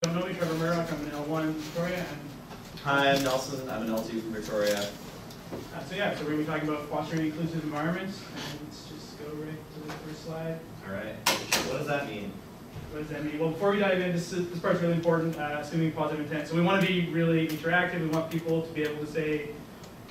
Don't know me, Trevor Murdoch. I'm an L1 in Victoria. And, Hi, I'm Nelson. I'm an L2 from Victoria. so we're going to be talking about fostering inclusive environments. And let's just go right to the first slide. All right. What does that mean? What does that mean? Well, before we dive in, this part's really important, assuming positive intent. So we want to be really interactive. We want people to be able to say,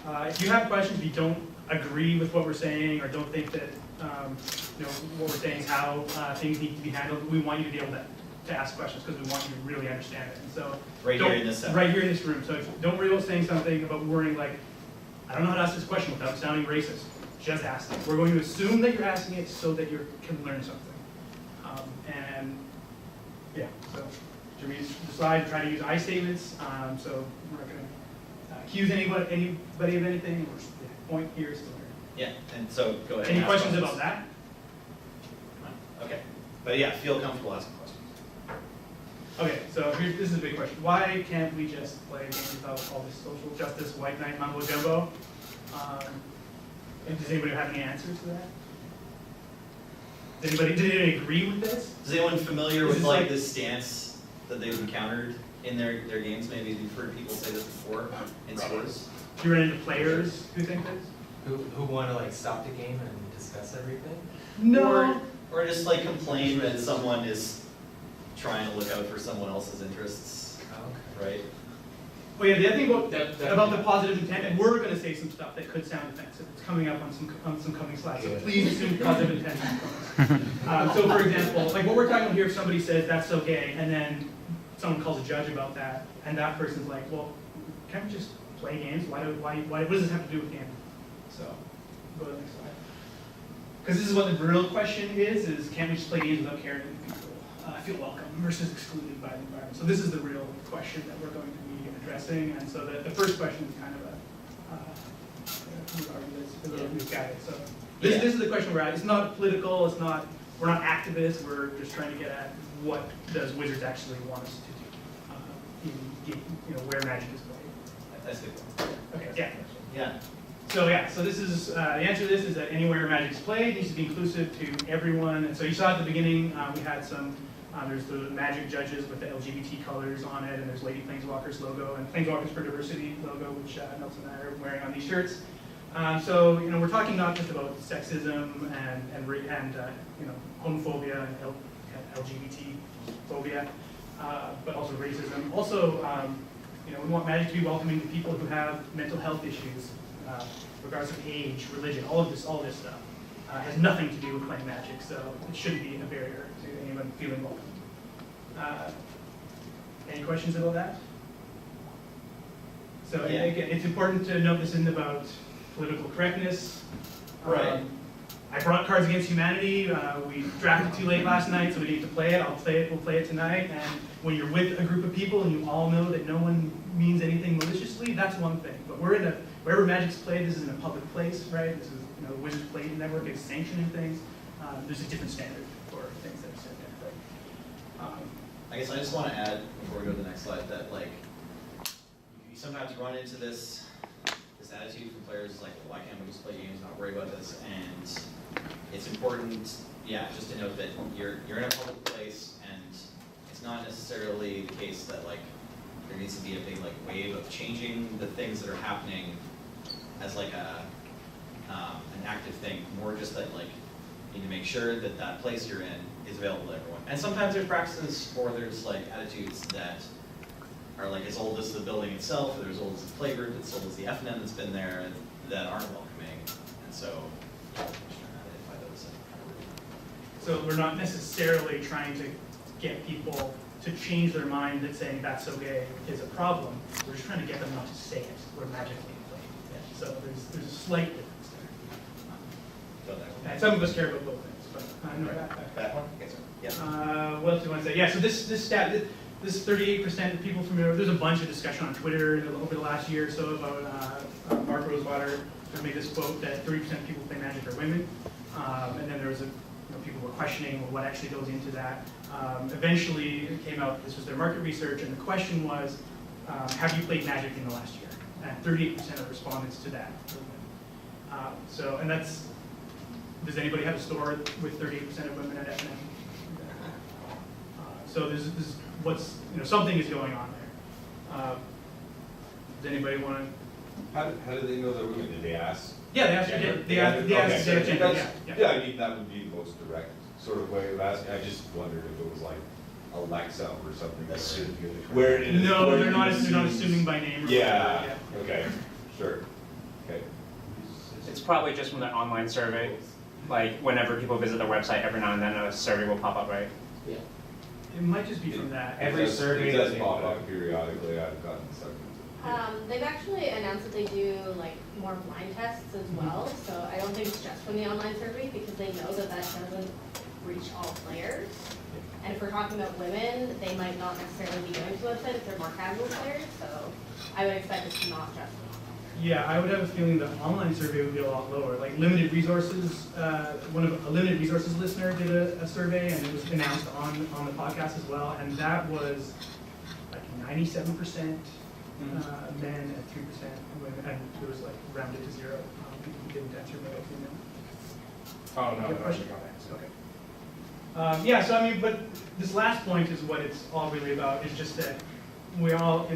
if you have questions, if you don't agree with what we're saying or don't think that what we're saying is how things need to be handled, we want you to be able to ask questions because we want you to really understand it. And so Right here in this room. So don't worry about saying something about worrying like, I don't know how to ask this question without sounding racist. Just ask it. We're going to assume that you're asking it so that you can learn something. So to read the slide, try to use I statements. So we're not going to accuse anybody of anything. The point here is to learn. Yeah, and so go ahead. Any questions about that? Okay, but yeah, feel comfortable asking questions. Okay, so this is a big question. Why can't we just play games without all this social justice, white knight, mumbo jumbo? And does anybody have any answers to that? Did anybody agree with this? Is anyone familiar with like this stance that they've encountered in their games? Maybe you've heard people say this before in sports. Do you run into players who think this? Who want to like stop the game and discuss everything? No. Or just like complain that someone is trying to look out for someone else's interests, right? Well, yeah, the other thing about the positive intent, and we're going to say some stuff that could sound offensive. It's coming up on some coming slides, so please assume positive intent. So, for example, like what we're talking about here, if somebody says that's okay, and then someone calls a judge about that, and that person's like, well, can't we just play games? Why? What does this have to do with gambling? So, go to the next slide. Because this is what the real question is can't we just play games without caring if people feel welcome versus excluded by the environment? So this is the real question that we're going to be addressing. And so the first question is kind of we've got it. So this is the question we're at. It's not political. We're not activists. We're just trying to get at what does Wizards actually want us to do where Magic is played. That's the question. Okay. Yeah. So this is the answer to this is that anywhere Magic is played needs to be inclusive to everyone. And so you saw at the beginning we had some. There's the Magic judges with the LGBT colors on it, and there's Lady Planeswalkers logo and Planeswalkers for Diversity logo, which Nelson and I are wearing on these shirts. So we're talking not just about sexism and homophobia and LGBT phobia, but also racism. Also, we want Magic to be welcoming to people who have mental health issues, regardless of age, religion, all this stuff. Has nothing to do with playing Magic, so it shouldn't be a barrier to anyone feeling welcome. Any questions about that? So again, it's important to note this isn't about political correctness. Right. I brought Cards Against Humanity. We drafted too late last night, so we need to play it. I'll play it. We'll play it tonight. And when you're with a group of people and you all know that no one means anything maliciously, that's one thing. But wherever Magic's played, this is in a public place, right? This is the Wizards Play Network is sanctioning things. There's a different standard for things that are said there. Right? I guess I just want to add before we go to the next slide that like you sometimes run into this attitude from players like, well, why can't we just play games, not worry about this? And it's important, just to note that you're in a public place, and it's not necessarily the case that like there needs to be a big like wave of changing the things that are happening as like an active thing. More just that like you need to make sure that that place you're in is available to everyone. And sometimes there's practices or there's like attitudes that are like as old as the building itself, or they're as old as the playgroup, as old as the FNM that's been there, that aren't welcoming. And so, just trying to identify those. So we're not necessarily trying to get people to change their mind that saying that's okay is a problem. We're just trying to get them not to say it. We're magically playing. Yeah. So there's a slight difference there. And some of us care about both things, but no, that one? Okay, sorry. Yeah. What else do you want to say? Yeah, so this stat, this 38% of people familiar, there's a bunch of discussion on Twitter over the last year or so about Mark Rosewater made this quote that 30% of people play Magic are women. And then there was people were questioning what actually goes into that. Eventually it came out, this was their market research, and the question was, have you played Magic in the last year? And 38% of respondents to that were women. And that's, does anybody have a store with 38% of women at FNM? So there's what's, something is going on there. Does anybody want to? How do they know they're women? Did they ask? Yeah, they asked. Gender? They asked. They asked Okay, gender. that's- Yeah. Yeah, I mean, that would be the most direct sort of way of asking. I just wondered if it was like Alexa or something. That's where- true. Where it is. No, where they're you not. They're not assume- assuming by name. Or Yeah, whatever, okay, sure, okay. It's probably just from the online survey. Like whenever people visit their website, every now and then a survey will pop up, right? Yeah. It might just be from that. Every It does- survey It does that they pop put up up. periodically, I've gotten sucked into. They've actually announced that they do like more blind tests as well, so I don't think it's just from the online survey because they know that that doesn't reach all players. And if we're talking about women, they might not necessarily be going to the website if they're more casual players, so I would expect it's not just an online survey. Yeah, I would have a feeling the online survey would be a lot lower. Like limited resources, a limited resources listener did a survey, and it was announced on the podcast as well, and that was like 97% men and 3% women, and it was like rounded to zero. People who didn't answer male or female. Oh, no, Good no, question. no. Okay. Yeah, so I mean, but this last point is what it's all really about, is just that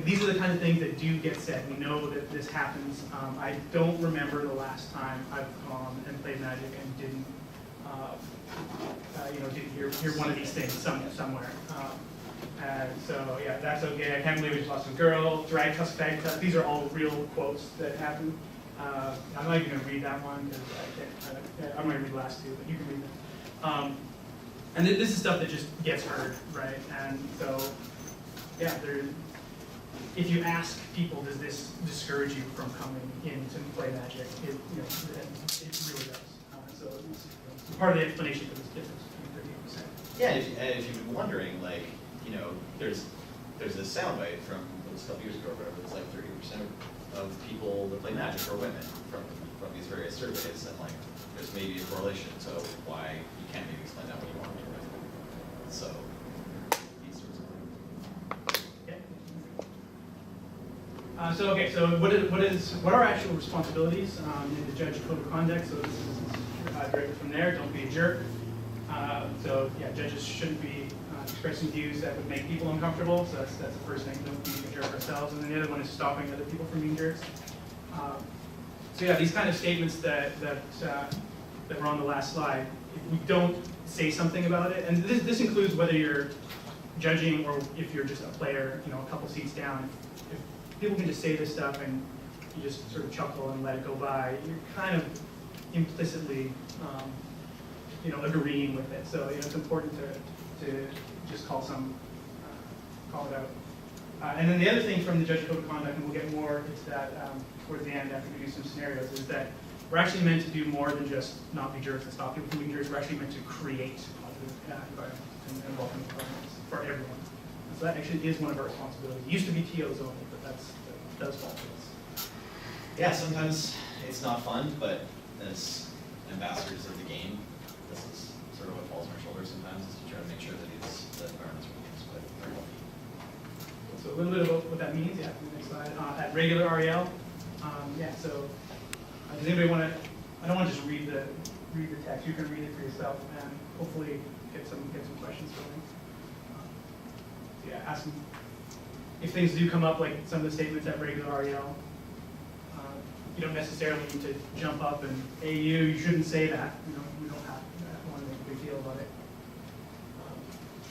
these are the kind of things that do get said. We know that this happens. I don't remember the last time I've gone and played Magic and didn't hear one of these things somewhere. And so, yeah, that's okay. I can't believe we just lost a girl, drag us back. These are all real quotes that happen. I'm not even going to read that one because I'm going to read the last two, but you can read them. And this is stuff that just gets heard, right? And so, yeah, if you ask people, does this discourage you from coming in to play Magic? It really does. So it's part of the explanation for this difference between 38%. Yeah, and if you've been wondering, like, there's a soundbite from a couple years ago, where it's like 30% of people that play Magic are women from these various surveys, and like there's maybe a correlation. So why you can't maybe explain that when you want to, right? So these sorts of things. Yeah. So what are actual responsibilities in the judge code of conduct? So this is directly from there. Don't be a jerk. So yeah, judges shouldn't be expressing views that would make people uncomfortable. So that's the first thing. Don't be a jerk ourselves. And then the other one is stopping other people from being jerks. So yeah, these kind of statements that were on the last slide, if we don't say something about it, and this includes whether you're judging or if you're just a player, a couple seats down. If people can just say this stuff and you just sort of chuckle and let it go by, you're kind of implicitly, agreeing with it. So it's important to just call it out. And then the other thing from the judge code of conduct, and we'll get more into that towards the end after we do some scenarios, is that we're actually meant to do more than just not be jerks and stop people from being jerks. We're actually meant to create positive environments and welcoming environments for everyone. So that actually is one of our responsibilities. It used to be TOs only, but that does fall to us. Yeah, sometimes it's not fun, but as ambassadors of the game, this is sort of what falls on our shoulders sometimes, is to try to make sure that the environment's very healthy. So a little bit about what that means, yeah, the next slide. At regular REL, so does anybody want to, I don't want to just read the text, you can read it for yourself and hopefully get some questions going. So yeah, ask them, if things do come up, like some of the statements at regular REL, you don't necessarily need to jump up and, hey, you shouldn't say that. We don't want to make a big deal about it.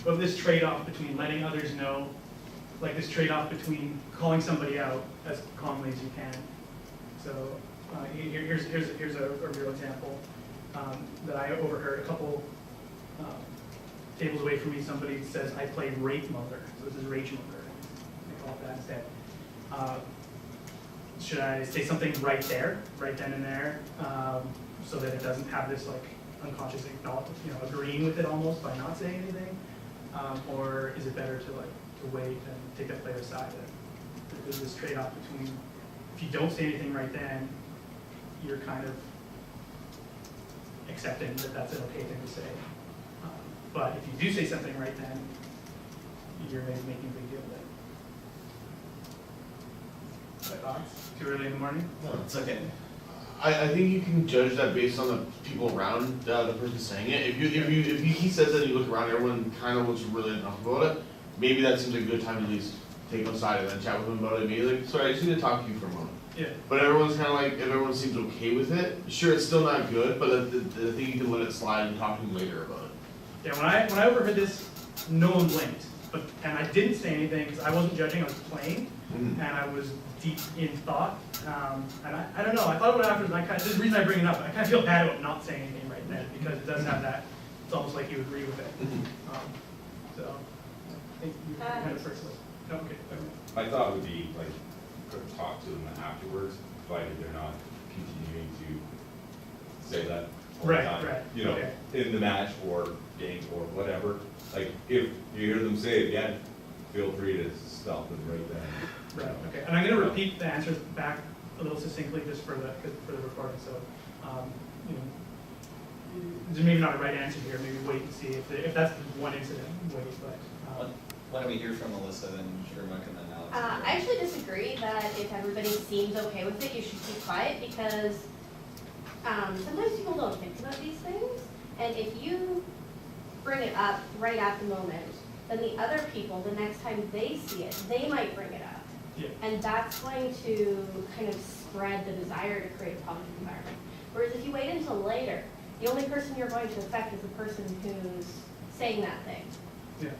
But this trade-off between letting others know, like this trade-off between calling somebody out as calmly as you can. So here's a real example that I overheard a couple tables away from me. Somebody says, I play Rape Mother. So this is Rage Mother. I call it that instead. Should I say something right there, right then and there, so that it doesn't have this like unconscious agreeing with it almost by not saying anything, or is it better to wait and take that player aside? There's this trade-off between if you don't say anything right then, you're kind of accepting that that's an okay thing to say, but if you do say something right then, you're maybe making a big deal of it. Thoughts? Too early in the morning? No, it's okay. I think you can judge that based on the people around the person saying it. If he says that, you look around, everyone kind of looks really uncomfortable about it. Maybe that seems like a good time to at least take him aside and then chat with him about it. Maybe like, sorry, I just need to talk to you for a moment. Yeah. But everyone's kind of like, if everyone seems okay with it, sure, it's still not good, but I think you can let it slide and talk to him later about it. Yeah, when I overheard this, no one blinked, and I didn't say anything because I wasn't judging, I was playing, and I was deep in thought, and I don't know, I thought about it afterwards, and this is the reason I bring it up, I kind of feel bad about not saying anything right then, because it does have that, it's almost like you agree with it. So, I think you kind of first list. No, okay. My thought would be like, talk to them afterwards, provided they're not continuing to say that all the Right, time. right, You know, okay. in the match or game or whatever. Like, if you hear them say it again, feel free to stop them right then. Right, okay, and I'm gonna repeat the answers back a little succinctly just for the recording, so, you know, there's maybe not a right answer here, maybe wait and see if that's one incident, wait, but, Why don't we hear from Alyssa, then Sherman, and then Alex? I actually disagree that if everybody seems okay with it, you should keep quiet, because sometimes people don't think about these things, and if you bring it up right at the moment, then the other people, the next time they see it, they might bring it up. yeah. And that's going to kind of spread the desire to create a positive environment. Whereas if you wait until later, the only person you're going to affect is the person who's saying that thing. Yeah.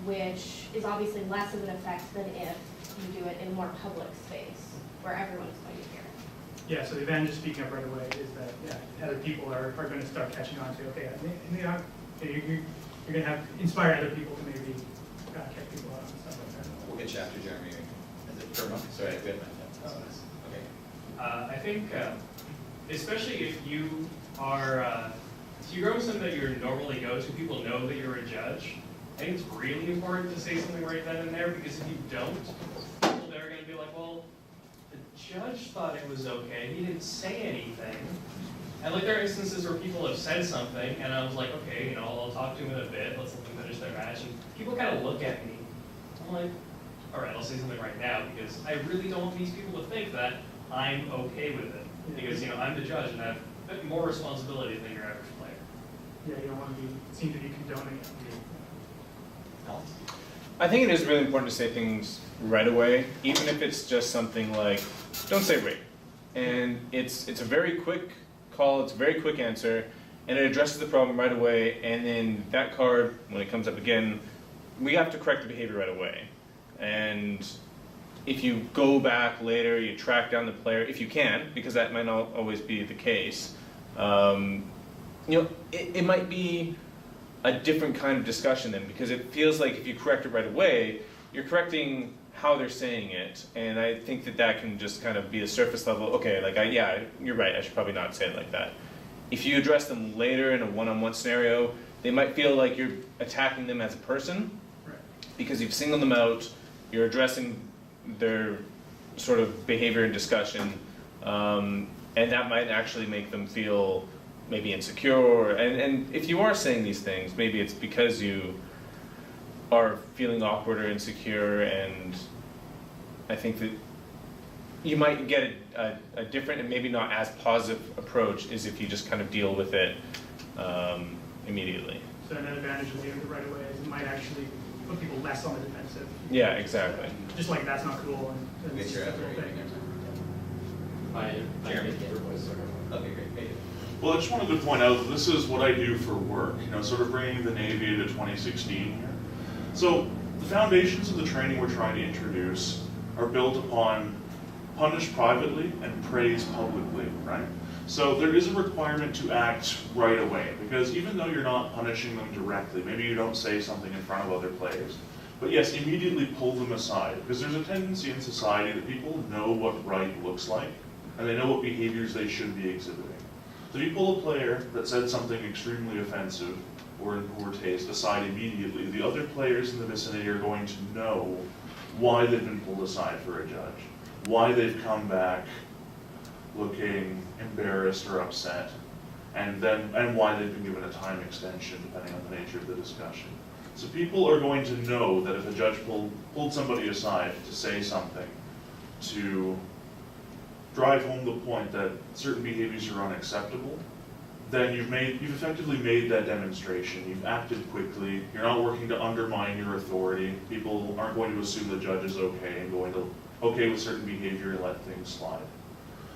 Which is obviously less of an effect than if you do it in a more public space where everyone's going to hear it. Yeah, so the advantage of speaking up right away is that, yeah, other people are going to start catching on to, okay, you're going to have, inspire other people to maybe catch people out and stuff like that. We'll get you after Jeremy. Is it Sherman? Sorry, we had my Okay. I think, especially if you are, if you go with something that you normally go to, people know that you're a judge. I think it's really important to say something right then and there, because if you don't, people there are going to be like, well, the judge thought it was okay, he didn't say anything. And like there are instances where people have said something, and I was like, okay, you know, I'll talk to him in a bit, let's let them finish their match, and people kind of look at me. I'm like, all right, I'll say something right now, because I really don't want these people to think that I'm okay with it. Because, you know, I'm the judge, and I have a bit more responsibility than your average player. Yeah, you don't want to seem to be condoning it. Alex? I think it is really important to say things right away, even if it's just something like, don't say rape. And it's a very quick call, it's a very quick answer, and it addresses the problem right away, and then that card, when it comes up again, we have to correct the behavior right away. And if you go back later, you track down the player, if you can, because that might not always be the case, you know, it might be a different kind of discussion then, because it feels like if you correct it right away, you're correcting how they're saying it, and I think that can just kind of be a surface level, okay, like, yeah, you're right, I should probably not say it like that. If you address them later in a one-on-one scenario, they might feel like you're attacking them as a person, Right. because you've singled them out, you're addressing their sort of behavior and discussion, and that might actually make them feel maybe insecure, and if you are saying these things, maybe it's because you are feeling awkward or insecure, and I think that you might get a different and maybe not as positive approach as if you just kind of deal with it immediately. So another advantage of doing it right away is it might actually put people less on the defensive. Yeah, exactly. Just like that's not cool and Get it's your just a after cool thing. Jeremy? Okay, great. Thank you. Well, I just wanted to point out that this is what I do for work, you know, sort of bringing the Navy into 2016 here. So the foundations of the training we're trying to introduce are built upon punish privately and praise publicly, right? So there is a requirement to act right away, because even though you're not punishing them directly, maybe you don't say something in front of other players, but yes, immediately pull them aside, because there's a tendency in society that people know what right looks like, and they know what behaviors they should be exhibiting. So if you pull a player that said something extremely offensive or in poor taste aside immediately, the other players in the vicinity are going to know why they've been pulled aside for a judge, why they've come back looking embarrassed or upset, and why they've been given a time extension depending on the nature of the discussion. So people are going to know that if a judge pulled somebody aside to say something, to drive home the point that certain behaviors are unacceptable, then you've effectively made that demonstration. You've acted quickly. You're not working to undermine your authority. People aren't going to assume the judge is okay and going to okay with certain behavior and let things slide.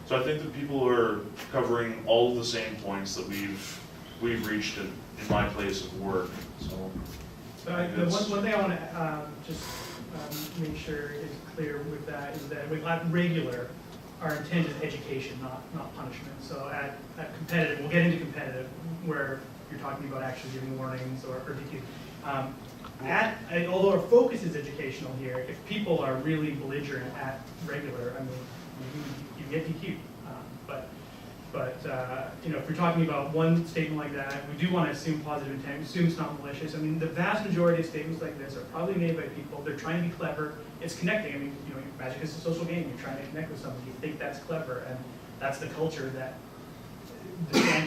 So I think that people are covering all of the same points that we've reached in my place of work. So The one thing I want to just make sure is clear with that is that with regular, our intent is education, not punishment. So at competitive, we'll get into competitive, where you're talking about actually giving warnings or DQ. Although our focus is educational here, if people are really belligerent at regular, I mean, you get DQ. But if we're talking about one statement like that, we do want to assume positive intent, assume it's not malicious. I mean, the vast majority of statements like this are probably made by people, they're trying to be clever, it's connecting. I mean, Magic is a social game, you're trying to connect with somebody, you think that's clever, and that's the culture that,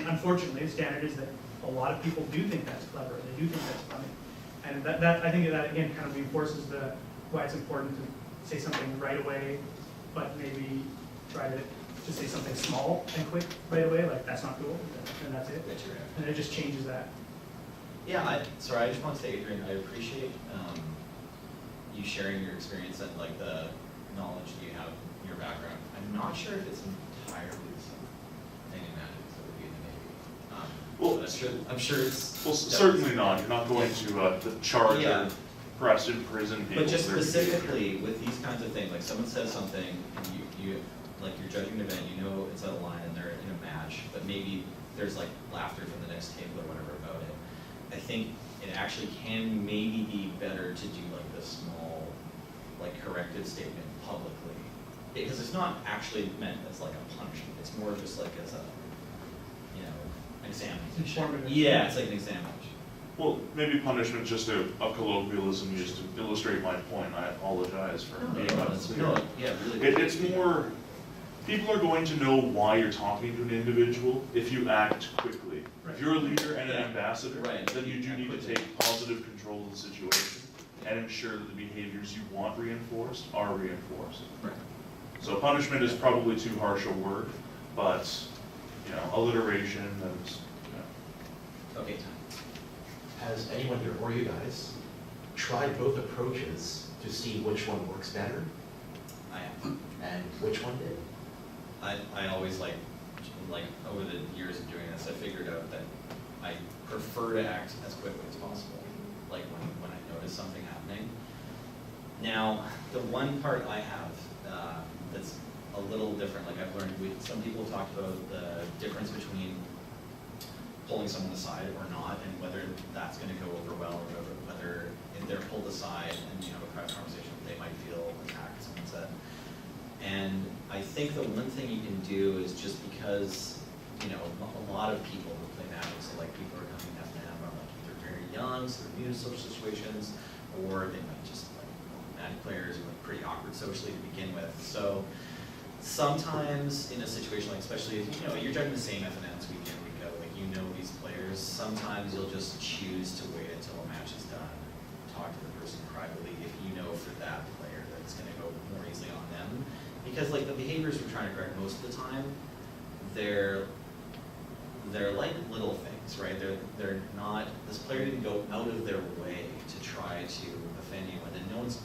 unfortunately, the standard is that a lot of people do think that's clever, they do think that's funny. And that I think that, again, kind of reinforces why it's important to say something right away, but maybe try to say something small and quick right away, like that's not cool, and that's it. And it just changes that. Yeah, I just want to say, Adrian, I appreciate you sharing your experience and like the knowledge that you have in your background. I'm not sure if it's entirely the same thing in Magic as it would be in the Navy. I'm sure it's... Well, certainly not. You're not going to charge or press in prison people. But just specifically with these kinds of things, like someone says something and you like you're judging an event, you know it's out of line and they're in a match, but maybe there's like laughter from the next table or whatever about it. I think it actually can maybe be better to do like the small, like corrective statement publicly. Because it's not actually meant as like a punishment, it's more just like as a, an examination. Informative. Yeah, it's like an examination. Well, maybe punishment just a colloquialism used to illustrate my point. I apologize for being unclear. It's more, people are going to know why you're talking to an individual if you act quickly. Right. If you're a leader and an ambassador, Right. then you do need to take positive control of the situation and ensure that the behaviors you want reinforced are reinforced. Right. So punishment is probably too harsh a word, but alliteration and Okay, time. Has anyone here, or you guys, tried both approaches to see which one works better? I have. And which one did? I always like over the years of doing this, I figured out that I prefer to act as quickly as possible, like when I notice something happening. Now, the one part I have that's a little different, like I've learned, some people talked about the difference between pulling someone aside or not, and whether that's going to go over well, or whether if they're pulled aside and you have a private conversation, they might feel attacked, someone said. And I think the one thing you can do is just because, a lot of people who play Magic, so like people are coming to them are like either very young, so they're new to social situations, or they might just like Magic players who are pretty awkward socially to begin with. So sometimes in a situation like, especially if you're judging the same FNMs week in, week out, like these players, sometimes you'll just choose to wait until a match is done, talk to the person privately if you know for that player that it's going to go more easily on them. Because like the behaviors we're trying to correct most of the time, they're like little things, right? They're not, this player didn't go out of their way to try to offend you, and then no one's,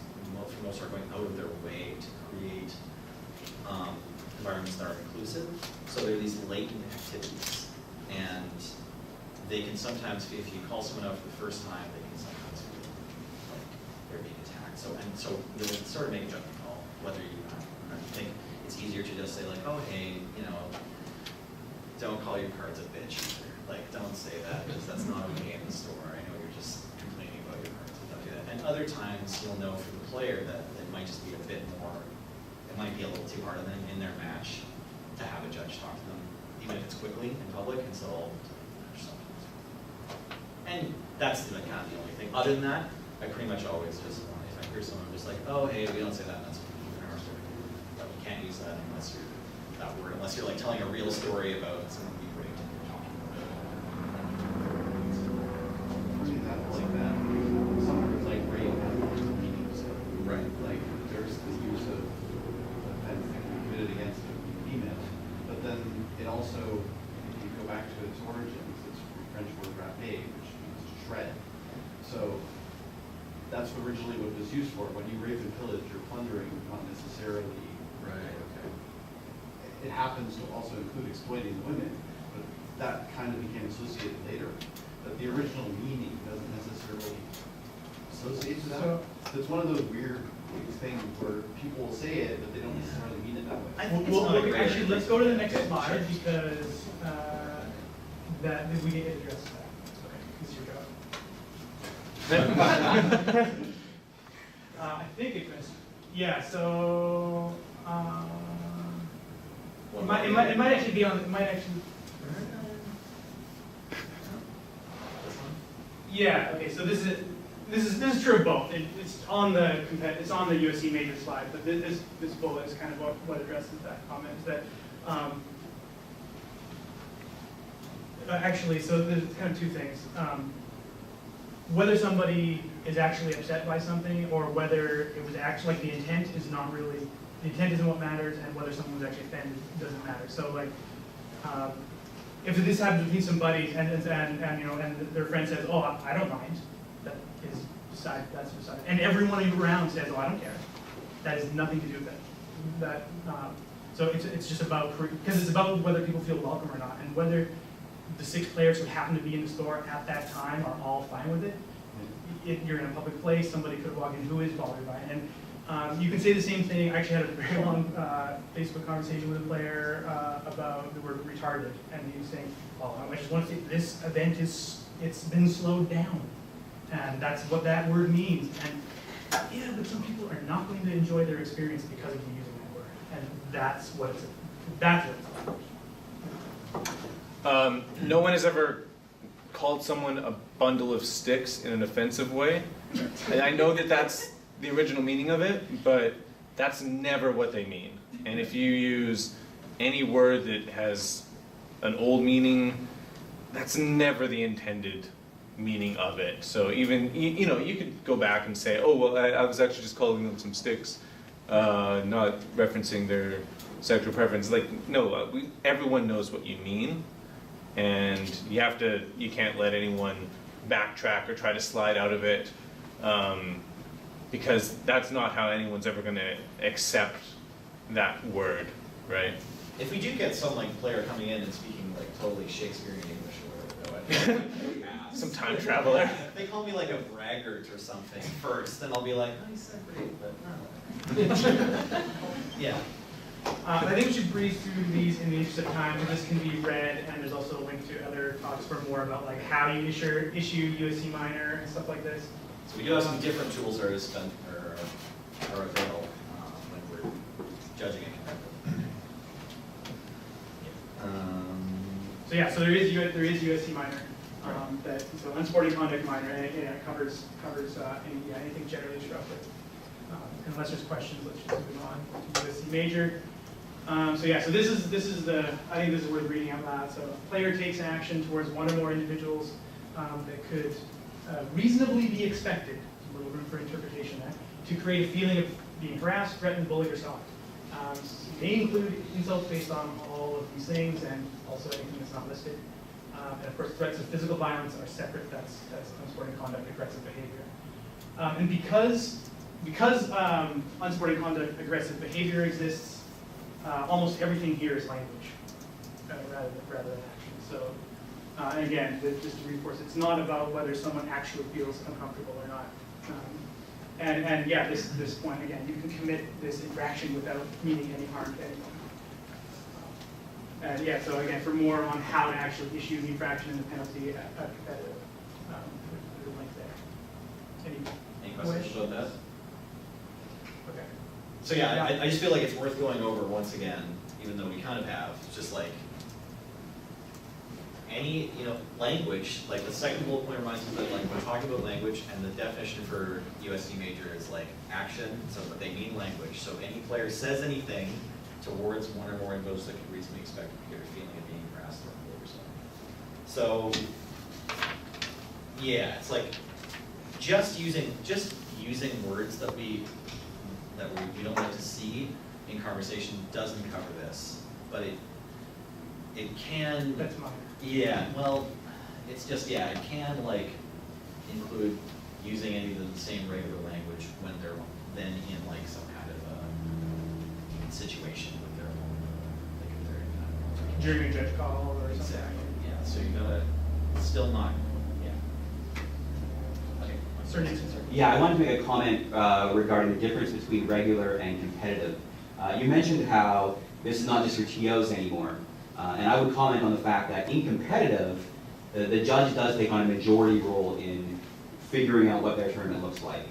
for most are going out of their way to create environments that are inclusive. So there are these latent activities, and they can sometimes, if you call someone out for the first time, they can sometimes feel like they're being attacked. So you'll sort of make a judgment call whether you think it's easier to just say like, oh hey, don't call your cards a bitch either. Like don't say that because that's not okay in the store. I know you're just complaining about your cards, but don't do that. And other times you'll know from the player that it might just be a bit more, it might be a little too hard on them in their match to have a judge talk to them, even if it's quickly in public, and so and that's like kind of the only thing. Other than that, I pretty much always just want, if I hear someone just like, oh hey, we don't say that, that's but you can't use that unless you're that word, unless you're like telling a real story about someone being raped and you're talking about it. Like that. Someone who's like rape meetings. Right. Like there's the use of offense that can be committed against a female that's originally what it was used for. When you rape and pillage, you're plundering, not necessarily. Right, okay. It happens to also include exploiting women, but that kind of became associated later. But the original meaning doesn't necessarily associate to that. So- So it's one of those weird things where people will say it, but they don't necessarily mean it that way. I think it's Well, not a great actually, idea. let's go to the next Okay, slide sure. because that we need to address that. Okay, it's your job. I think it was, yeah. So it might actually be on. It might actually. Yeah. Okay. So this is true of both. It's on the USC major slide, but this bullet is kind of what addresses that comment. Is that actually, so there's kind of two things. Whether somebody is actually upset by something, or whether it was actually like the intent is not really, the intent isn't what matters, and whether someone was actually offended doesn't matter. So like, if this happens between some buddies and you know, and their friend says, oh, I don't mind, that is that's beside, and everyone around says, oh, I don't care. That has nothing to do with that. So it's just about, because it's about whether people feel welcome or not, and whether the 6 players who happen to be in the store at that time are all fine with it. You're in a public place, somebody could walk in who is bothered by it. And you can say the same thing. I actually had a very long Facebook conversation with a player about the word retarded, and he was saying, oh, I just want to say this event it's been slowed down. And that's what that word means. And yeah, but some people are not going to enjoy their experience because of you using that word. And that's what it's about. No one has ever called someone a bundle of sticks in an offensive way. And I know that that's the original meaning of it, but that's never what they mean. And if you use any word that has an old meaning, that's never the intended meaning of it. So even, you know, you could go back and say, oh, well, I was actually just calling them some sticks, not referencing their sexual preference. Like, no, everyone knows what you mean. And you can't let anyone backtrack or try to slide out of it, because that's not how anyone's ever going to accept that word, right? If we do get some like player coming in and speaking like totally Shakespearean English or whatever, some time traveler. They call me like a braggart or something first, then I'll be like, oh, you said great, but no. Yeah. I think we should breeze through these in the interest of time. This can be read, and there's also a link to other talks for more about like how you issue USC minor and stuff like this. So we do have some different tools that are available when we're judging it competitively. So yeah, so there is USC minor. So unsporting conduct minor, and it covers anything generally disruptive. Unless there's questions, let's just move on to USC major. So this is I think this is worth reading out loud. So a player takes action towards one or more individuals that could reasonably be expected, a little room for interpretation there, to create a feeling of being harassed, threatened, bullied, or stalked. It may include insults based on all of these things, and also anything that's not listed. And of course, threats of physical violence are separate. That's unsporting conduct, aggressive behavior. And because unsporting conduct, aggressive behavior exists, almost everything here is language rather than action. So, and again, just to reinforce, it's not about whether someone actually feels uncomfortable or not. And yeah, this point again, you can commit this infraction without meaning any harm to anyone. And yeah, so again, for more on how to actually issue the infraction and the penalty at competitive, there's a link there. Any questions about that? Okay. So yeah, I just feel like it's worth going over once again, even though we kind of have, just like any, language, like the second bullet point reminds me that like we're talking about language, and the definition for USC major is like action, so but they mean language. So any player says anything towards one or more individuals that could reasonably expect to get a feeling of being harassed or bullied or something. So yeah, it's like just using words that we don't like to see in conversation doesn't cover this, but it can. That's mine. Yeah, well, it's just, it can like include using any of the same regular during a judge call or something. Exactly, yeah, so you gotta, still not, yeah. Okay. Sir Nixon, sir. Yeah, I wanted to make a comment regarding the difference between regular and competitive. You mentioned how this is not just for TOs anymore, and I would comment on the fact that in competitive, the judge does take on a majority role in figuring out what their tournament looks like.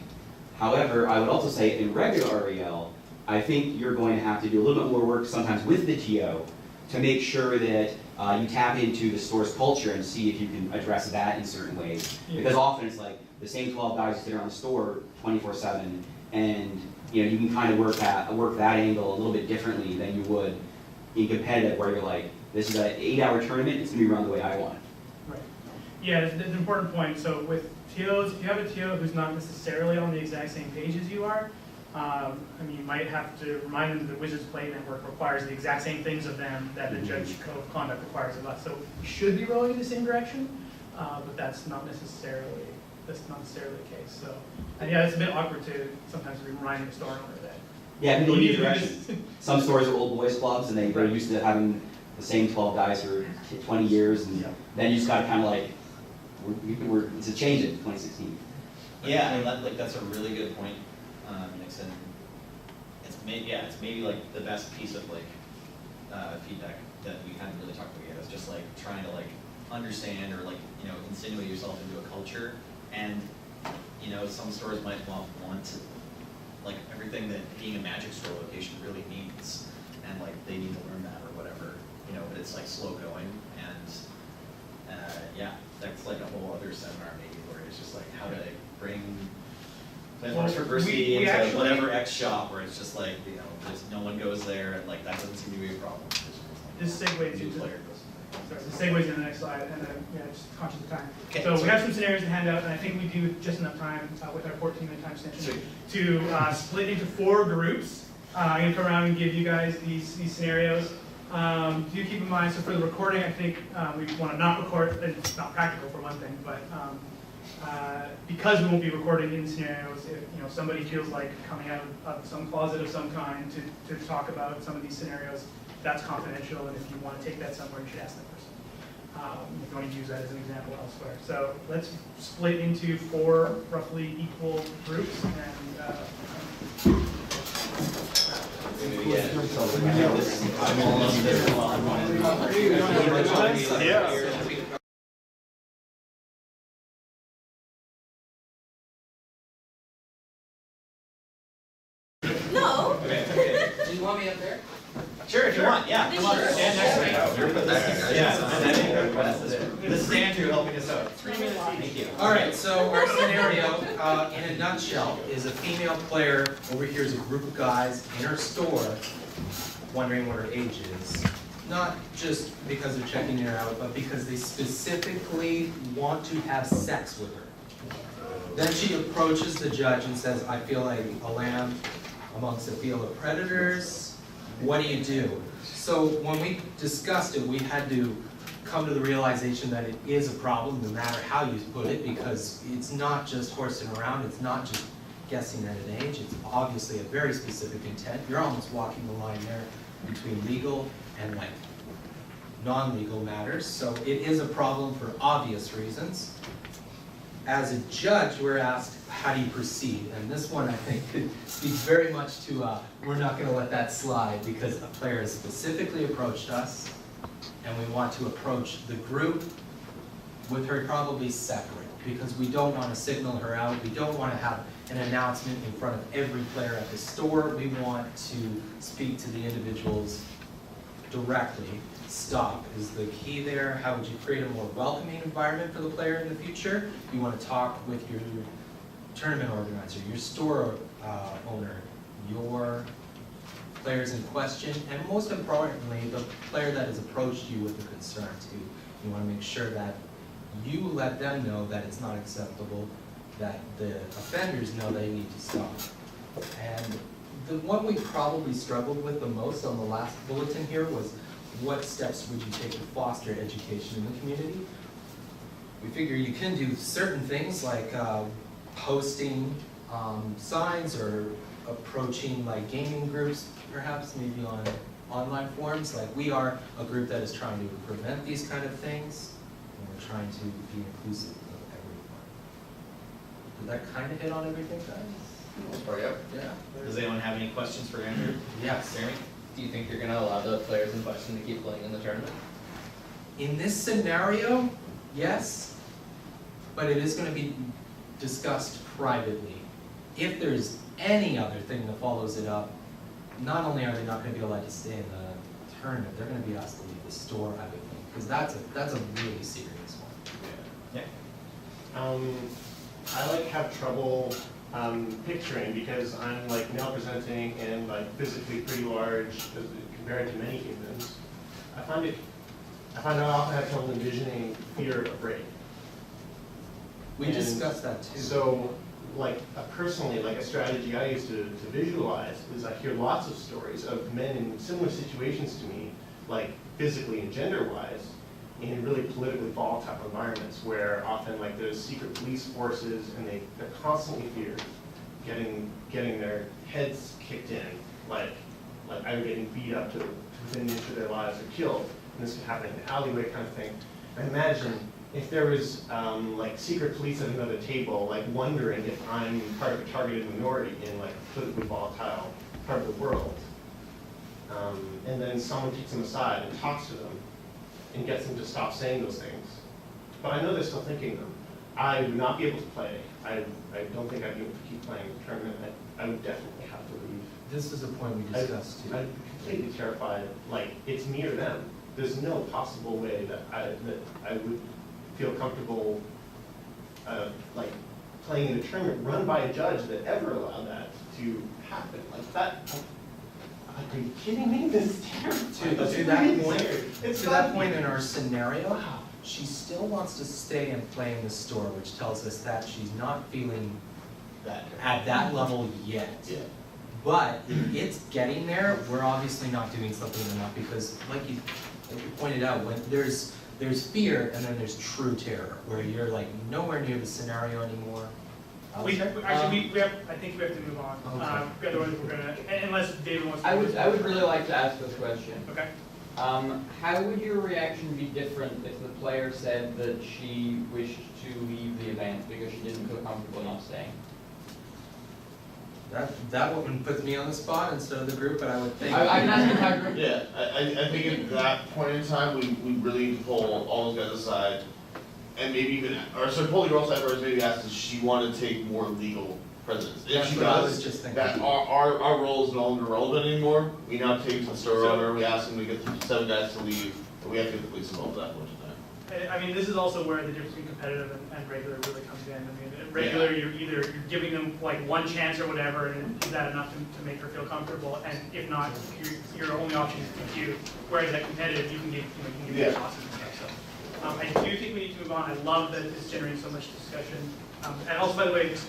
However, I would also say in regular REL, I think you're going to have to do a little bit more work sometimes with the TO to make sure that you tap into the store's culture and see if you can address that in certain ways. Because often it's like the same 12 guys sit around the store 24/7, and you can kind of work that angle a little bit differently than you would in competitive, where you're like, this is an 8-hour tournament, it's gonna be run the way I want it. Right. Yeah, it's an important point. So with TOs, if you have a TO who's not necessarily on the exact same page as you are, you might have to remind them that the Wizards Play Network requires the exact same things of them that the Judge Code of Conduct requires of us. So we should be rowing in the same direction, but that's not necessarily the case. So, and yeah, it's a bit awkward to sometimes be reminding the store owner that. Yeah, people need directions. Some stores are old boys clubs, and they're used to having the same 12 guys for 20 years, and then you just got to kind of like, it's a change in 2016. Yeah, and that's a really good point, Nixon. It's maybe like the best piece of feedback that we haven't really talked about yet. It's just like trying to understand or insinuate yourself into a culture, and some stores might want everything that being a Magic store location really means, and they need to learn that or whatever, but it's slow going, and that's a whole other seminar maybe where it's just how to bring Plans for Diversity into actually, whatever X shop where it's just just no one goes there, and that doesn't seem to be a problem. This segues into the next slide, and then just conscious of time. Okay, so we have some scenarios to hand out, and I think we do just enough time with our 14-minute time extension to split into 4 groups. I'm going to come around and give you guys these scenarios. Do keep in mind, so for the recording, I think we want to not record, it's not practical for one thing, but because we won't be recording in scenarios, if somebody feels like coming out of some closet of some kind to talk about some of these scenarios, that's confidential, and if you want to take that somewhere, you should ask that person. If you want to use that as an example elsewhere. So let's split into 4 roughly equal groups, and No. Do you want me up there? Sure, if you want, yeah. Come on, stand next to me. You're pathetic. Yeah, this is Andrew helping us out. Thank you. All right, so our scenario, in a nutshell, is a female player over here is a group of guys in her store wondering what her age is. Not just because they're checking her out, but because they specifically want to have sex with her. Then she approaches the judge and says, I feel like a lamb amongst a field of predators. What do you do? So when we discussed it, we had to come to the realization that it is a problem, no matter how you put it, because it's not just horsing around, it's not just guessing at an age, it's obviously a very specific intent. You're almost walking the line there between legal and non-legal matters, so it is a problem for obvious reasons. As a judge, we're asked, how do you proceed? And this one, I think, speaks very much to, we're not going to let that slide because a player has specifically approached us, and we want to approach the group with her probably separate, because we don't want to signal her out. We don't want to have an announcement in front of every player at the store. We want to speak to the individuals directly. Stop is the key there. How would you create a more welcoming environment for the player in the future? You want to talk with your tournament organizer, your store owner, your players in question, and most importantly, the player that has approached you with a concern too. You want to make sure that you let them know that it's not acceptable, that the offenders know they need to stop. And the one we probably struggled with the most on the last bulletin here was, what steps would you take to foster education in the community? We figure you can do certain things like posting signs or approaching gaming groups, perhaps maybe on online forums. Like, we are a group that is trying to prevent these kind of things, and we're trying to be inclusive of everyone. Did that kind of hit on everything, guys? Yeah. Does anyone have any questions for Andrew? Yes. Jeremy? Do you think you're gonna allow the players in question to keep playing in the tournament? In this scenario, yes, but it is going to be discussed privately. If there's any other thing that follows it up, not only are they not going to be allowed to stay in the tournament, they're going to be asked to leave the store, I would think, because that's a really serious one. I like have trouble picturing, because I'm like male presenting and like physically pretty large compared to many humans. I find I often have trouble envisioning fear of rape. We discussed that too. So, like, personally, like a strategy I use to visualize is I hear lots of stories of men in similar situations to me, like physically and gender-wise, in really politically volatile environments where often like there's secret police forces and they're constantly feared getting their heads kicked in, like either getting beat up to within an inch of their lives or killed. And this could happen in an alleyway kind of thing. I imagine if there was like secret police at another table, like wondering if I'm part of a targeted minority in like a politically volatile part of the world, and then someone takes them aside and talks to them and gets them to stop saying those things. But I know they're still thinking them. I would not be able to play. I don't think I'd be able to keep playing the tournament. I would definitely have to leave. This is a point we discussed too. I'm completely terrified. Like, it's me or them. There's no possible way that I would feel comfortable like playing in a tournament run by a judge that ever allowed that to happen. Like that. Are you kidding me? This is terrible. To that point in our scenario, she still wants to stay and play in the store, which tells us that she's not feeling at that level yet. Yeah. But if it's getting there, we're obviously not doing something enough, because like you pointed out, when there's fear and then there's true terror, where you're like nowhere near the scenario anymore. We have, I think we have to move on. Okay. Otherwise we're gonna, unless David wants to. I would really like to ask this question. Okay. How would your reaction be different if the player said that she wished to leave the event because she didn't feel comfortable enough staying? That woman puts me on the spot instead of the group, but I would think. I can ask the entire group. Yeah, I think at that point in time, we really need to pull all those guys aside, and maybe even, or so pull the girl side first, maybe ask, does she want to take more legal precedence? If she does, that our role is no longer relevant anymore, we now take to the store owner, we ask him to get the 7 guys to leave, and we have to get the police involved at that point in time. I mean, this is also where the difference between competitive and regular really comes in. I mean, regular, you're giving them like one chance or whatever, and is that enough to make her feel comfortable? And if not, your only option is DQ. Whereas at competitive, you can give losses and stuff. So I do think we need to move on. I love that it's generating so much discussion. And also, by the way, just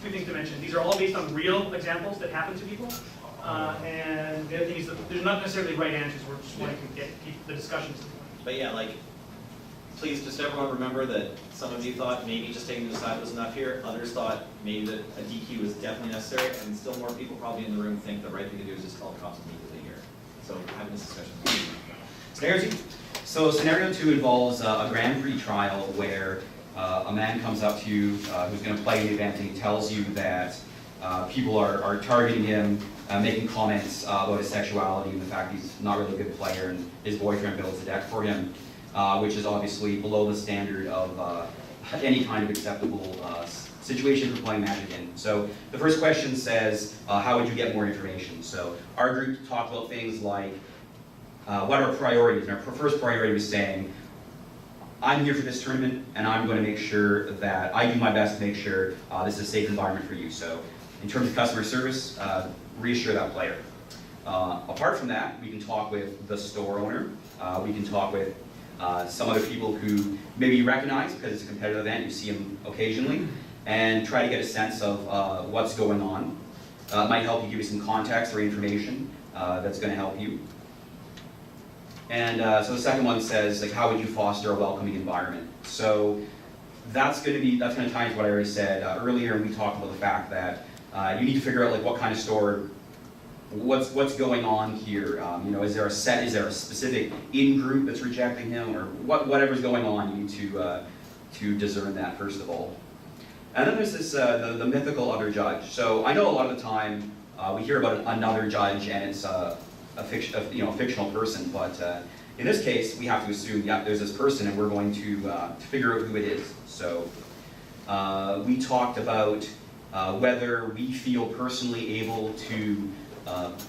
two things to mention. These are all based on real examples that happen to people. And the other thing is that there's not necessarily right answers. We're just wanting to keep the discussions. But yeah, like, please just everyone remember that some of you thought maybe just taking the side was enough here. Others thought maybe that a DQ was definitely necessary, and still more people probably in the room think the right thing to do is just call the cops immediately here. So having this discussion. Scenario 2. So scenario 2 involves a Grand Prix trial where a man comes up to you who's going to play the event, and he tells you that people are targeting him, making comments about his sexuality and the fact he's not really a good player, and his boyfriend builds a deck for him, which is obviously below the standard of any kind of acceptable situation for playing Magic in. So the first question says, how would you get more information? So our group talked about things like, what are our priorities? And our first priority was saying, I'm here for this tournament, and I'm going to make sure that I do my best to make sure this is a safe environment for you. So in terms of customer service, reassure that player. Apart from that, we can talk with the store owner. We can talk with some other people who maybe you recognize because it's a competitive event, you see them occasionally, and try to get a sense of what's going on. It might help you give you some context or information that's going to help you. And so the second one says, like, how would you foster a welcoming environment? So that's going to tie into what I already said earlier, and we talked about the fact that you need to figure out like what kind of store what's going on here? You know, is there a specific in-group that's rejecting him, or whatever's going on, you need to discern that first of all. And then there's this, the mythical other judge. So I know a lot of the time we hear about another judge and it's a fictional person, but in this case we have to assume, yeah, there's this person and we're going to figure out who it is. So we talked about whether we feel personally able to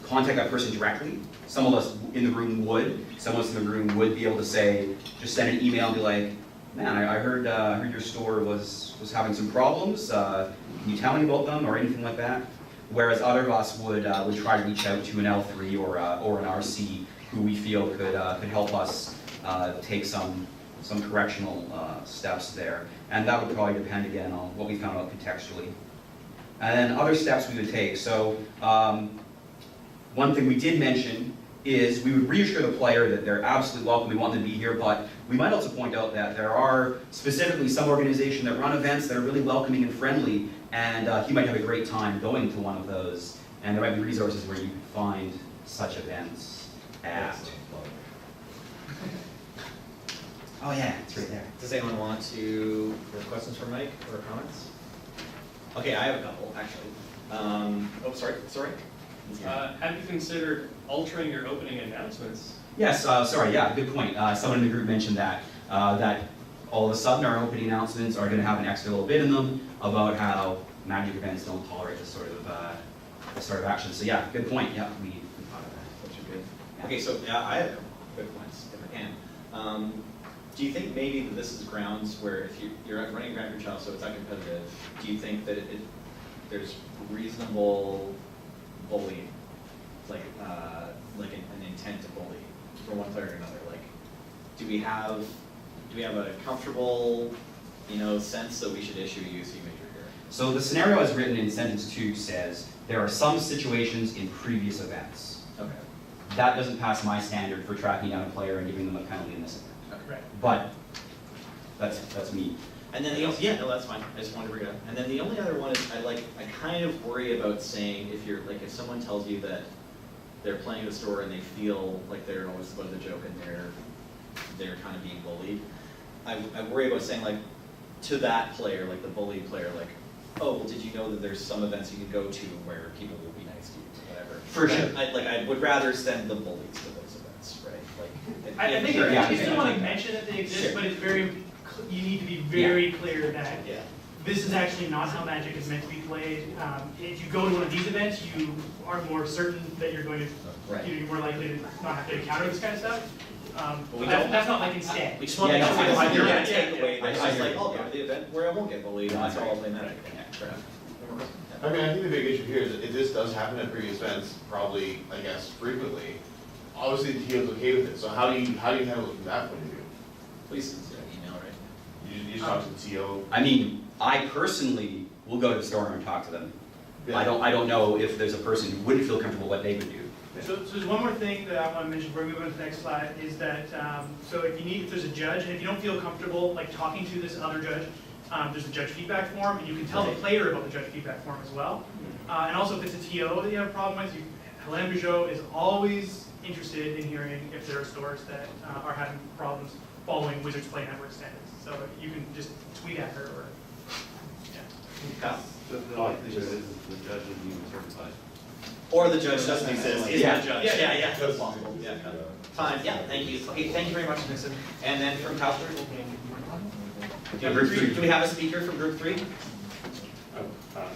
contact that person directly. Some of us in the room would. Some of us in the room would be able to say, just send an email and be like, man, I heard your store was having some problems. Can you tell me about them or anything like that? Whereas other of us would try to reach out to an L3 or an RC who we feel could help us take some correctional steps there. And that would probably depend again on what we found out contextually. And then other steps we would take. So one thing we did mention is we would reassure the player that they're absolutely welcome, we want them to be here, but we might also point out that there are specifically some organizations that run events that are really welcoming and friendly, and he might have a great time going to one of those, and there might be resources where you can find such events at. Oh yeah, it's right there. Does anyone want to, questions for Mike or comments? Okay, I have a couple, actually. Oh, sorry. Have you considered altering your opening announcements? Yes, sorry, yeah, good point. Someone in the group mentioned that, that all of a sudden our opening announcements are going to have an extra little bit in them about how Magic events don't tolerate this sort of action. So yeah, good point. Yeah, we thought of that. Which are good. Yeah. Okay, so yeah, I have good points if I can. Do you think maybe that this is grounds where if you're running a grant for your child, so it's not competitive, do you think that there's reasonable bullying, like an intent to bully from one player to another? Like, do we have a comfortable, sense that we should issue a UC major here? So the scenario as written in sentence 2 says there are some situations in previous events. Okay. That doesn't pass my standard for tracking down a player and giving them a penalty in this event. Right. But that's me. And then that's fine. I just wanted to bring it up. And then the only other one is I kind of worry about saying if someone tells you that they're playing at a store and they feel like they're always above the joke and they're kind of being bullied. I worry about saying to that player, like the bullied player, like, oh, well, did you know that there's some events you can go to where people will be nice to you or whatever. For sure. I would rather send the bullies to those events, right? I think you still want to mention that they exist, but it's you need to be very clear that this is actually not how Magic is meant to be played. If you go to one of these events, you are more certain that you're going to, you're more likely to not have to encounter this kind of stuff. But that's not like instead. We just want to make sure that you're going to take away that's just like, I'll go to the event where I won't get bullied, and that's how I'll play Magic. I mean, I think the big issue here is that if this does happen at previous events, probably, I guess, frequently, obviously the TO's okay with it. So how do you handle it from that point of view? Please consider an email, right? You just talk to the TO. I mean, I personally will go to the store and talk to them. Yeah. I don't know if there's a person who wouldn't feel comfortable what they would do. So there's one more thing that I want to mention before we move on to the next slide is that, so if there's a judge, and if you don't feel comfortable talking to this other judge, there's a judge feedback form, and you can tell the player about the judge feedback form as well. And also if it's a TO that you have a problem with, Helene Bijot is always interested in hearing if there are stores that are having problems following Wizards Play Network standards. So you can just tweet at her or, The likelihood is the judge isn't even certified. Or the judge doesn't exist. Is Yeah. the judge? Yeah. That's possible. Yeah. Fine. Yeah. Thank you. Okay. Thank you very much, Nixon. And then from Counselor, do we have a speaker from Group 3?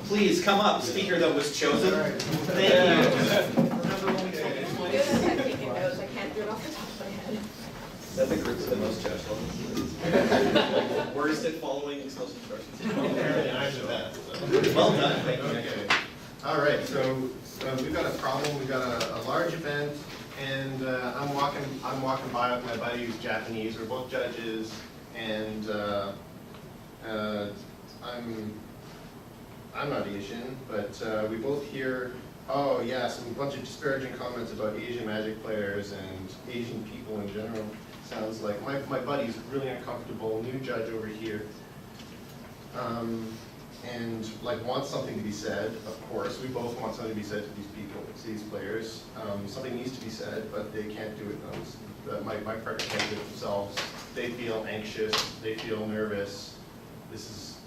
Please come up. Speaker that was chosen. Thank you. Good at taking notes. I can't do it off the top of my head. Is that the group with the most judgmental? Worst at following exclusive instructions. Well done. Thank you. Okay. All right. So we've got a problem. We've got a large event, and I'm walking by with my buddy who's Japanese. We're both judges, and I'm not Asian, but we both hear, oh yeah, some bunch of disparaging comments about Asian Magic players and Asian people in general. Sounds like my buddy's really uncomfortable. New judge over here. and like wants something to be said, of course. We both want something to be said to these people, to these players. Something needs to be said, but they can't do it. My partner can't do it themselves. They feel anxious, they feel nervous. This is,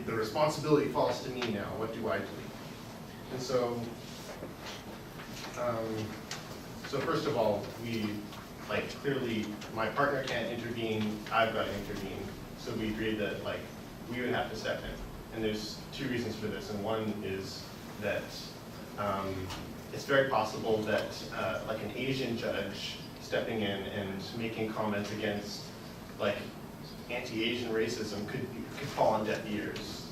the responsibility falls to me now. What do I do? And so, so first of all, clearly, my partner can't intervene, I've got to intervene. So we agreed that we would have to step in. And there's two reasons for this. And one is that it's very possible that an Asian judge stepping in and making comments against anti-Asian racism could fall on deaf ears.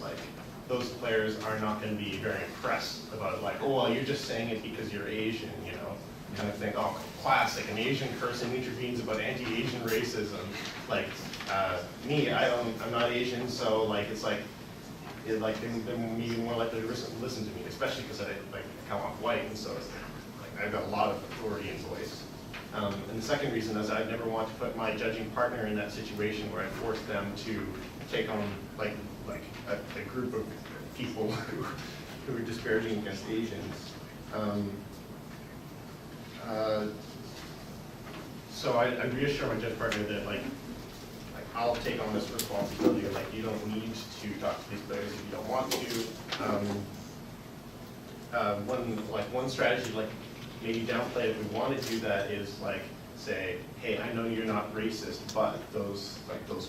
Those players are not going to be very impressed about oh, well, you're just saying it because you're Asian, you know, kind of think, oh, classic, an Asian person intervenes about anti-Asian racism. Me, I'm not Asian, so they're maybe more likely to listen to me, especially because I come off white, and so I've got a lot of authority and voice. And the second reason is I'd never want to put my judging partner in that situation where I force them to take on a group of people who are disparaging against Asians. So I reassure my judge partner that I'll take on this responsibility. You don't need to talk to these players if you don't want to. One strategy, maybe downplay it if we want to do that, is say, hey, I know you're not racist, but those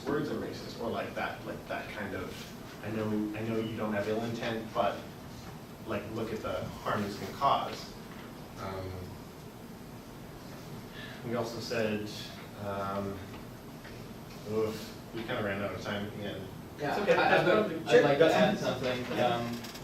words are racist, or that kind of, I know you don't have ill intent, but look at the harm this can cause. We also said, we kind of ran out of time again. Yeah, okay. I'd like to add something.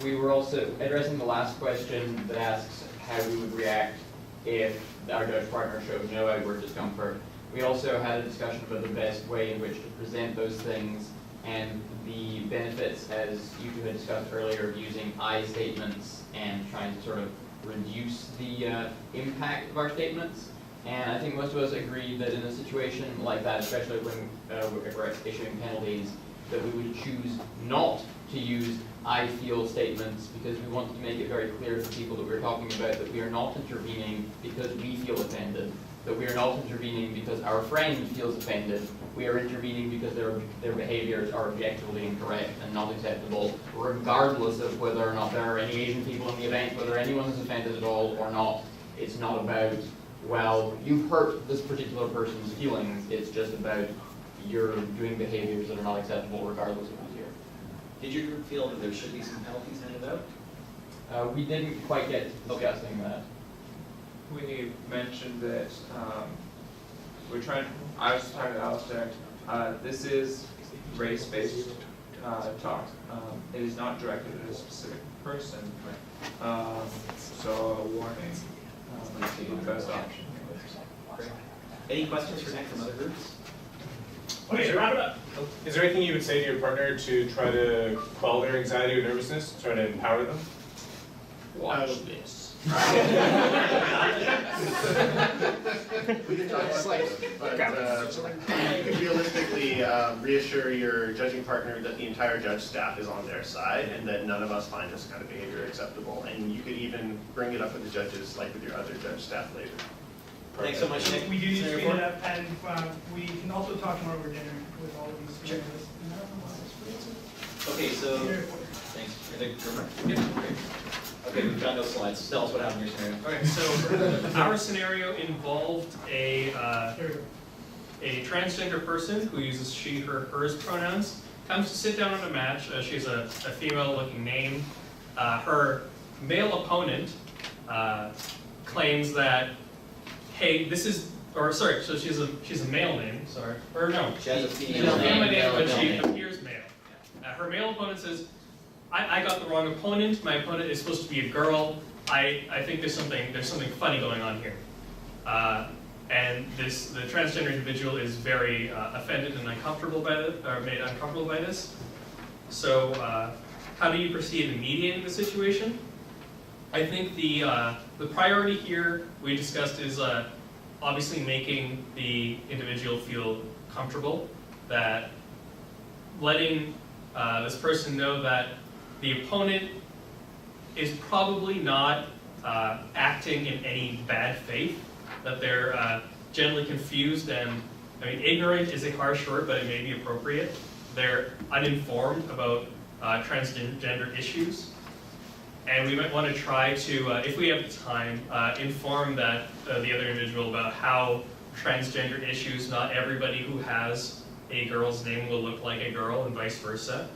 We were also addressing the last question that asks how we would react if our judge partner showed no outward discomfort. We also had a discussion about the best way in which to present those things and the benefits, as you two had discussed earlier, of using I statements and trying to sort of reduce the impact of our statements. And I think most of us agree that in a situation like that, especially when we're issuing penalties, that we would choose not to use I feel statements, because we want to make it very clear to people that we're talking about that we are not intervening because we feel offended, that we are not intervening because our friend feels offended. We are intervening because their behaviors are objectively incorrect and not acceptable, regardless of whether or not there are any Asian people in the event, whether anyone is offended at all or not. It's not about, well, you've hurt this particular person's feelings. It's just about you're doing behaviors that are not acceptable regardless of who's here. Did your group feel that there should be some penalties handed out? We didn't quite get to discussing that. We mentioned that I was talking to Alistair, this is race-based talk. It is not directed at a specific person. So a warning would be the best option. Great. Any questions for Nick from other groups? Okay, wrap it up. Is there anything you would say to your partner to try to quell their anxiety or nervousness, try to empower them? Watch this. We didn't talk about this, but you could realistically reassure your judging partner that the entire judge staff is on their side and that none of us find this kind of behavior acceptable. And you could even bring it up with the judges, with your other judge staff later. Thanks so much, Nick. We do need to Senator speed Ford? it up, and we can also talk more over dinner with all of these. Sure. Okay, so, thanks. I think, great. Okay, we've got no slides. Tell us what happened in your scenario. Okay, so our scenario involved a transgender person who uses she, her, hers pronouns, comes to sit down on a match. She's a female-looking name. Her male opponent claims that, hey, this is, or sorry, so she's a male name, sorry, or no. She has a She's female a female name, name, but she male name. appears male. Her male opponent says, I got the wrong opponent. My opponent is supposed to be a girl. I think there's something funny going on here. And the transgender individual is very offended and uncomfortable by it, or made uncomfortable by this. So how do you proceed in mediating the situation? I think the priority here we discussed is obviously making the individual feel comfortable, that letting this person know that the opponent is probably not acting in any bad faith, that they're generally confused and, I mean, ignorant is a harsh word, but it may be appropriate. They're uninformed about transgender issues. And we might want to try to, if we have the time, inform the other individual about how transgender issues, not everybody who has a girl's name will look like a girl and vice versa.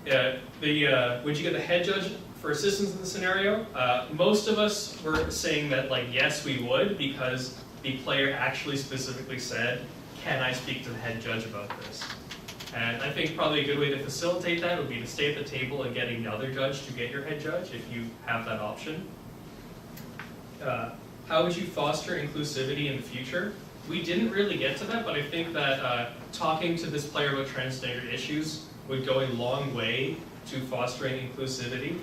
Would you get the head judge for assistance in the scenario? Most of us were saying that, like, yes, we would, because the player actually specifically said, can I speak to the head judge about this? And I think probably a good way to facilitate that would be to stay at the table and get another judge to get your head judge if you have that option. How would you foster inclusivity in the future? We didn't really get to that, but I think that talking to this player about transgender issues would go a long way to fostering inclusivity.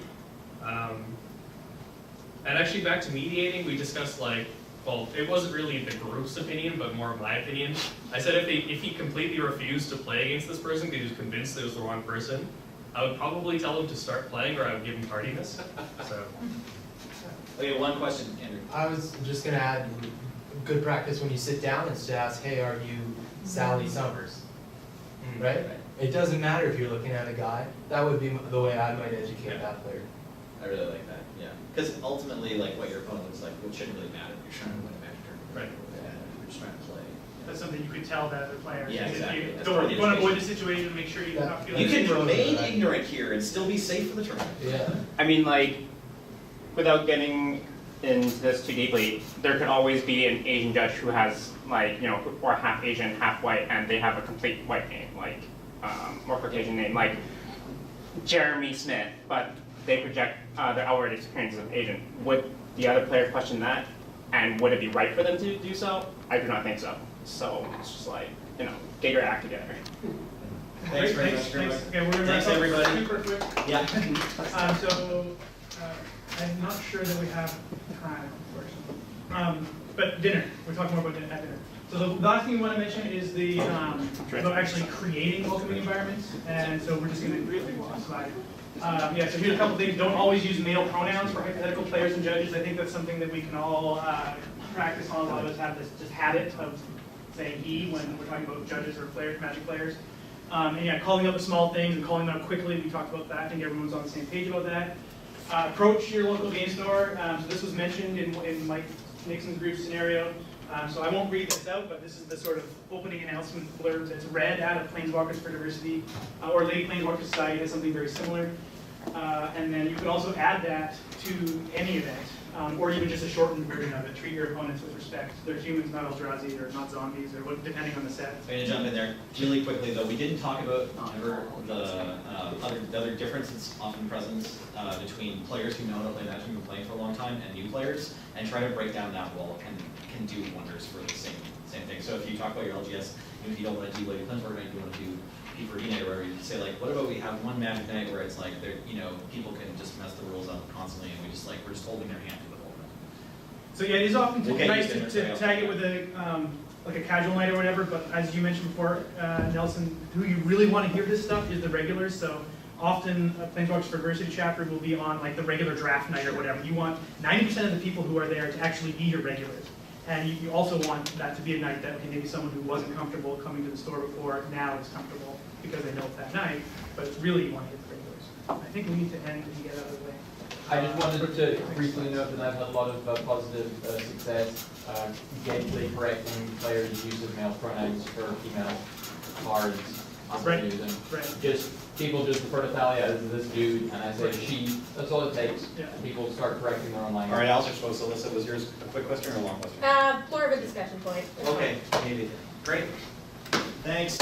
And actually back to mediating, we discussed, like, well, it wasn't really the group's opinion, but more of my opinion. I said if he completely refused to play against this person because he was convinced it was the wrong person, I would probably tell him to start playing, or I would give him tardiness. So. Okay, one question, Andrew. I was just gonna add, good practice when you sit down is to ask, hey, are you Sally Summers? Right? It doesn't matter if you're looking at a guy. That would be the way I might educate that player. I really like that, yeah. Because ultimately, like, what your opponent looks like, it shouldn't really matter. You're trying to win a match tournament. Right. You're just trying to play. That's something you could tell the other player. Yeah, exactly. If That's you part of the want to avoid education. the situation, make sure you're not feeling. You can remain ignorant here and still be safe for the tournament. Yeah. I mean, like, without getting into this too deeply, there could always be an Asian judge who has, like, you know, or half Asian, half white, and they have a complete white name, like, or Caucasian name, like Jeremy Smith, but they project their outward experiences of Asian. Would the other player question that, and would it be right for them to do so? I do not think so. So it's just like, you know, get your act together. Thanks very much. Thanks. Okay, we're gonna Thanks, wrap up everybody. super quick. Yeah. I'm not sure that we have time, unfortunately. But dinner, we're talking more about dinner at dinner. So the last thing we want to mention is the about actually creating welcoming environments, and so we're just going to slide. Yeah, so here's a couple things. Don't always use male pronouns for hypothetical players and judges. I think that's something that we can all practice on. A lot of us have this just habit of saying he when we're talking about judges or players, Magic players. And yeah, calling out the small things and calling them out quickly. We talked about that. I think everyone's on the same page about that. Approach your local game store. So this was mentioned in Mike Nixon's group scenario. So I won't read this out, but this is the sort of opening announcement blurb that's read out of Planeswalkers for Diversity, or Lady Planeswalker Society has something very similar. And then you can also add that to any event, or even just a shortened version of it. Treat your opponents with respect. They're humans, not Eldrazi, or not zombies, or what, depending on the set. I'm going to jump in there really quickly, though. We didn't talk about the other difference that's often present between players who know how to play Magic and been playing for a long time and new players, and try to break down that wall can do wonders for the same thing. So if you talk about your LGS, even if you don't want to do Lady Planeswalker night, you want to do P4D night or whatever, you say, like, what about we have one Magic night where it's like, people can just mess the rules up constantly, and we're just holding their hand for the whole night. So yeah, it is often Okay, nice to tag it with a like a casual night or whatever, but as you mentioned before, Nelson, who you really want to hear this stuff is the regulars. So often Planeswalkers for Diversity chapter will be on like the regular draft night or whatever. You want 90% of the people who are there to actually be your regulars. And you also want that to be a night that maybe someone who wasn't comfortable coming to the store before now is comfortable because they know it's that night, but it's really you want to hit the regulars. I think we need to end and get out of the way. I just wanted to briefly note that I've had a lot of positive success gently correcting players' use of male pronouns for female cards. Right. Right. Just people just refer to Thalia as this dude, and I say she. That's all it takes. Yeah. People start correcting their own language. All right, Alice, you're supposed to listen. Was yours a quick question or a long question? More of a discussion point. Okay, maybe. Great. Thanks.